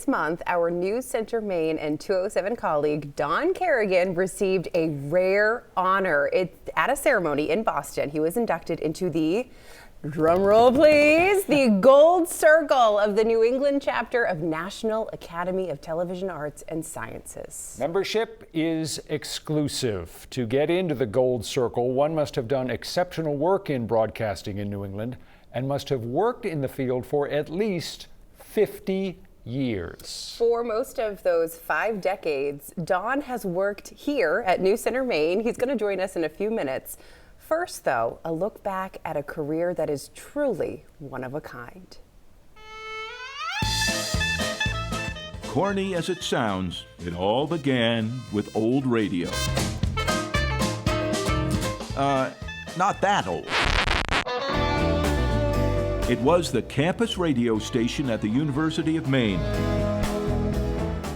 This month, our News Center Maine and 207 colleague Don Carrigan received a rare honor. At a ceremony in Boston. He was inducted into the, drumroll please, the Gold Circle of the New England chapter of National Academy of Television Arts and Sciences. Membership is exclusive. To get into the Gold Circle, one must have done exceptional work in broadcasting in New England and must have worked in the field for at least 50 years. For most of those 5 decades, Don has worked here at News Center Maine. He's going to join us in a few minutes. First, though, a look back at a career that is truly one of a kind. Corny as it sounds, it all began with old radio. Not that old. It was the campus radio station at the University of Maine.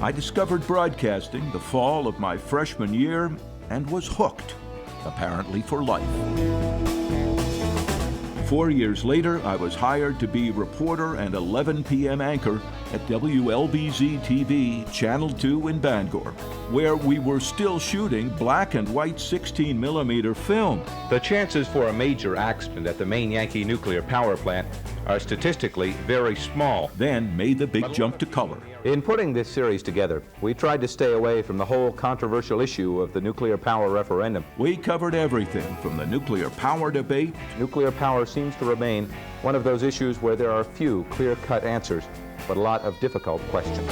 I discovered broadcasting the fall of my freshman year and was hooked, apparently for life. 4 years later, I was hired to be reporter and 11 p.m. anchor at WLBZ-TV, Channel 2 in Bangor, where we were still shooting black and white 16mm film. The chances for a major accident at the Maine Yankee nuclear power plant are statistically very small. Then made the big jump to color. In putting this series together, we tried to stay away from the whole controversial issue of the nuclear power referendum. We covered everything from the nuclear power debate. Nuclear power seems to remain one of those issues where there are few clear-cut answers, but a lot of difficult questions.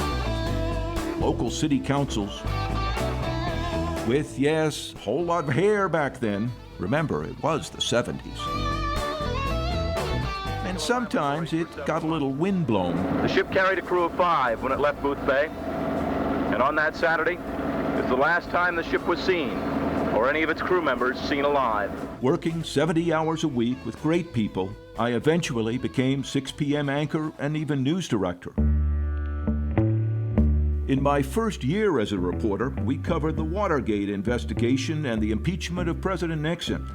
Local city councils with, yes, a whole lot of hair back then. Remember, it was the 70s. And sometimes it got a little windblown. The ship carried a crew of 5 when it left Booth Bay. And on that Saturday, it's the last time the ship was seen, or any of its crew members seen alive. Working 70 hours a week with great people, I eventually became 6 p.m. anchor and even news director. In my first year as a reporter, we covered the Watergate investigation and the impeachment of President Nixon.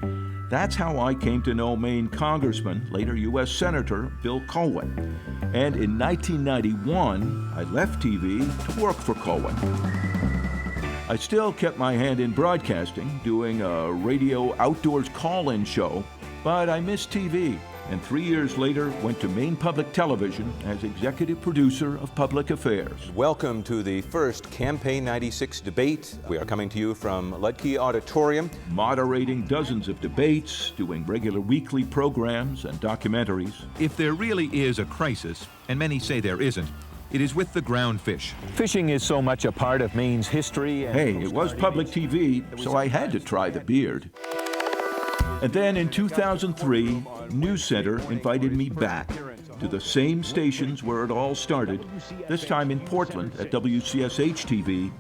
That's how I came to know Maine Congressman, later U.S. Senator, Bill Cohen. And in 1991, I left TV to work for Cohen. I still kept my hand in broadcasting, doing a radio outdoors call-in show, but I missed TV, and 3 years later went to Maine Public Television as executive producer of public affairs. Welcome to the first Campaign 96 debate. We are coming to you from Ludke Auditorium. Moderating dozens of debates, doing regular weekly programs and documentaries. If there really is a crisis, and many say there isn't, it is with the ground fish. Fishing is so much a part of Maine's history. Hey, it was public TV, so I had to try the beard. And then in 2003, News Center invited me back to the same stations where it all started, this time in Portland at WCSH-TV,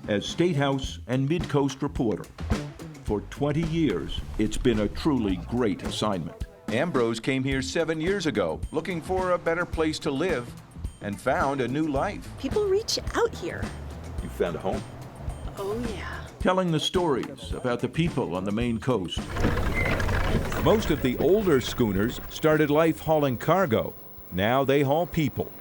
as State House and Mid-Coast reporter. For 20 years, it's been a truly great assignment. Ambrose came here 7 years ago, looking for a better place to live, and found a new life. People reach out here. You found a home? Oh, yeah. Telling the stories about the people on the Maine coast. Most of the older schooners started life hauling cargo. Now they haul people.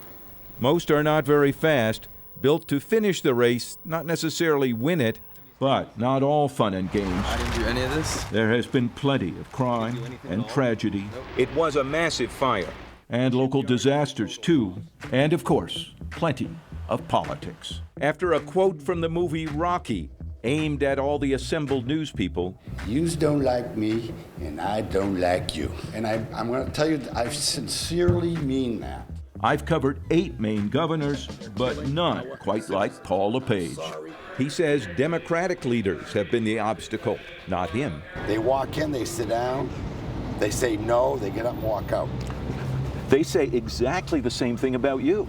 Most are not very fast, built to finish the race, not necessarily win it. But not all fun and games. I didn't do any of this. There has been plenty of crime and tragedy. It was a massive fire. And local disasters, too. And, of course, plenty of politics. After a quote from the movie Rocky, aimed at all the assembled news people. Yous don't like me, and I don't like you. And I'm going to tell you, I sincerely mean that. I've covered 8 Maine governors, but none quite like Paul LePage. He says Democratic leaders have been the obstacle, not him. They walk in, they sit down, they say no, they get up and walk out. They say exactly the same thing about you.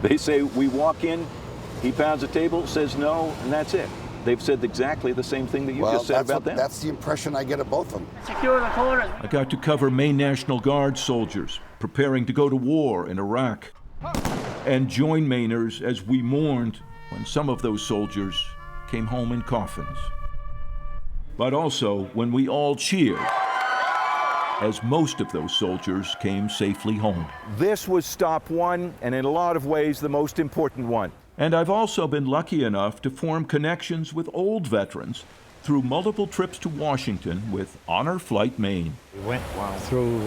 They say we walk in, he pounds the table, says no, and that's it. They've said exactly the same thing that you just said about them. That's the impression I get of both of them. Secure the corner. I got to cover Maine National Guard soldiers preparing to go to war in Iraq, and join Mainers as we mourned when some of those soldiers came home in coffins. But also when we all cheered as most of those soldiers came safely home. This was stop one, and in a lot of ways, the most important one. And I've also been lucky enough to form connections with old veterans through multiple trips to Washington with Honor Flight Maine. We went through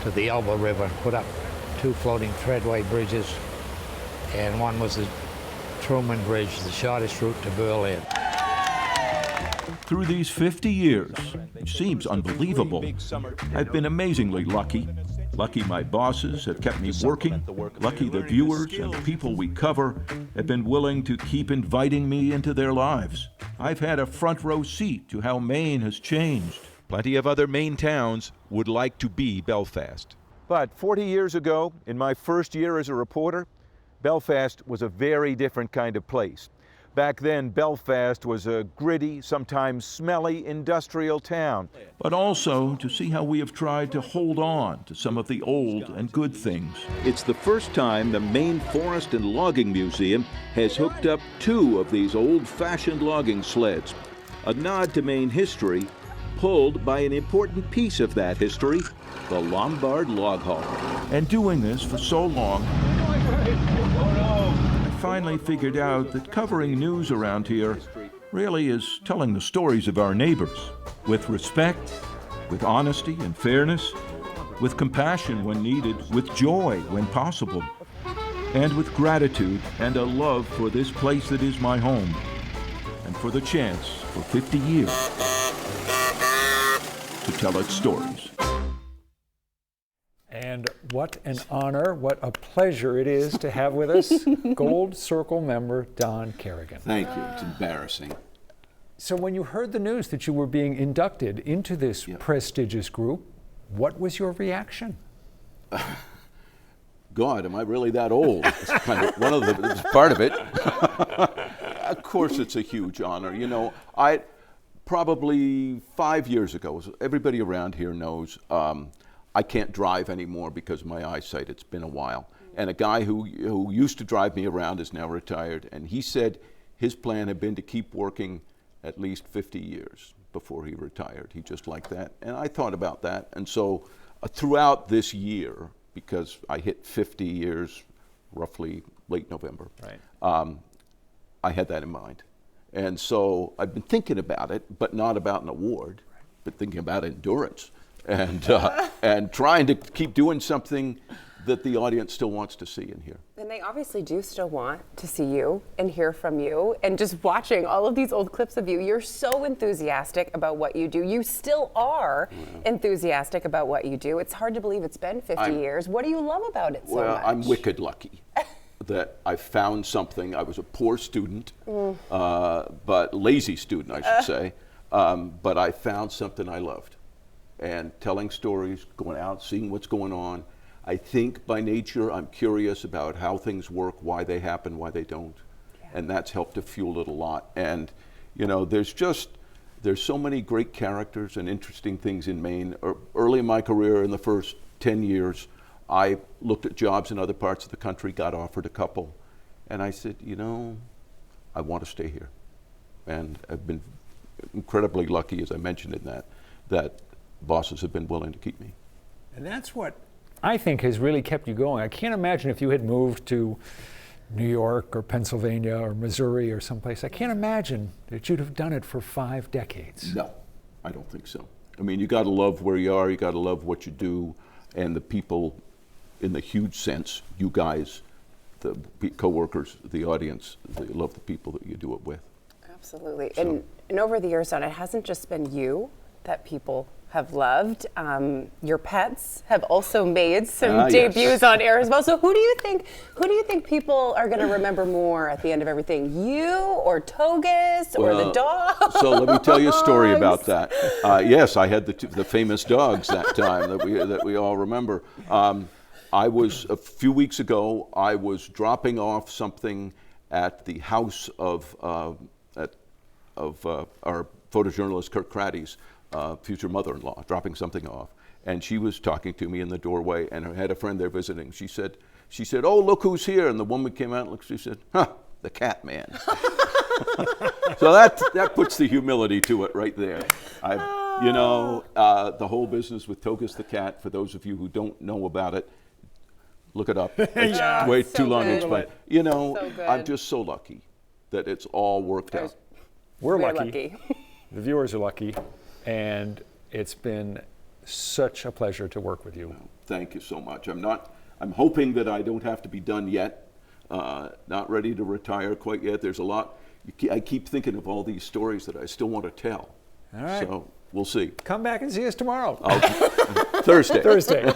to the Elbow River and put up 2 floating threadway bridges, and one was the Truman Bridge, the shortest route to Berlin. Through these 50 years, which seems unbelievable, I've been amazingly lucky. Lucky my bosses have kept me working. Lucky the viewers and the people we cover have been willing to keep inviting me into their lives. I've had a front row seat to how Maine has changed. Plenty of other Maine towns would like to be Belfast. But 40 years ago, in my first year as a reporter, Belfast was a very different kind of place. Back then, Belfast was a gritty, sometimes smelly industrial town. But also to see how we have tried to hold on to some of the old and good things. It's the first time the Maine Forest and Logging Museum has hooked up 2 of these old-fashioned logging sleds, a nod to Maine history, pulled by an important piece of that history, the Lombard Log Hauler. And doing this for so long, I finally figured out that covering news around here really is telling the stories of our neighbors with respect, with honesty and fairness, with compassion when needed, with joy when possible, and with gratitude and a love for this place that is my home, and for the chance for 50 years to tell its stories. And what an honor, what a pleasure it is to have with us Gold Circle member Don Carrigan. Thank you. It's embarrassing. So when you heard the news that you were being inducted into this prestigious group, what was your reaction? God, am I really that old? It's kind of it's part of it. Of course it's a huge honor. You know, I probably 5 years ago, as everybody around here knows, I can't drive anymore because of my eyesight. It's been a while. And a guy who used to drive me around is now retired, and he said his plan had been to keep working at least 50 years before he retired. He just liked that. And I thought about that. And so throughout this year, because I hit 50 years roughly late November, I had that in mind. And so I've been thinking about it, but not about an award, but thinking about endurance. And trying to keep doing something that the audience still wants to see and hear. And they obviously do still want to see you and hear from you. And just watching all of these old clips of you, you're so enthusiastic about what you do. You still are enthusiastic about what you do. It's hard to believe it's been 50 years. What do you love about it so much? Well, I'm wicked lucky that I found something. I was a poor student, but lazy student, I should say. But I found something I loved. And telling stories, going out, seeing what's going on. I think by nature I'm curious about how things work, why they happen, why they don't. And that's helped to fuel it a lot. And you know, there's so many great characters and interesting things in Maine. Early in my career, in the first 10 years, I looked at jobs in other parts of the country, got offered a couple, and I said, you know, I want to stay here. And I've been incredibly lucky, as I mentioned in that bosses have been willing to keep me. And that's what I think has really kept you going. I can't imagine if you had moved to New York or Pennsylvania or Missouri or someplace, I can't imagine that you'd have done it for 5 decades. No, I don't think so. I mean, you got to love where you are, you got to love what you do, and the people in the huge sense, you guys, the co-workers, the audience, they love the people that you do it with. Absolutely. So. And over the years, Don, it hasn't just been you that people have loved. Your pets have also made some debuts on air as well. So who do you think people are going to remember more at the end of everything? You or Togus or the dog? So let me tell you a story about that. Yes, I had the famous dogs that time that we all remember. I was a few weeks ago. I was dropping off something at the house of our photojournalist Kirk Craddy's future mother-in-law, dropping something off, and she was talking to me in the doorway, and I had a friend there visiting. She said, "Oh, look who's here!" And the woman came out and looked. She said, "Huh, the cat man." So that puts the humility to it right there. You know, the whole business with Togus the cat, for those of you who don't know about it, look it up. It's way So too long to good. explain. You know, So good. I'm just so lucky that it's all worked out. We're We're lucky. The viewers are lucky. And it's been such a pleasure to work with you. Thank you so much. I'm hoping that I don't have to be done yet. Not ready to retire quite yet. There's a lot. I keep thinking of all these stories that I still want to tell. All right. So we'll see. Come back and see us tomorrow. Thursday. Thursday.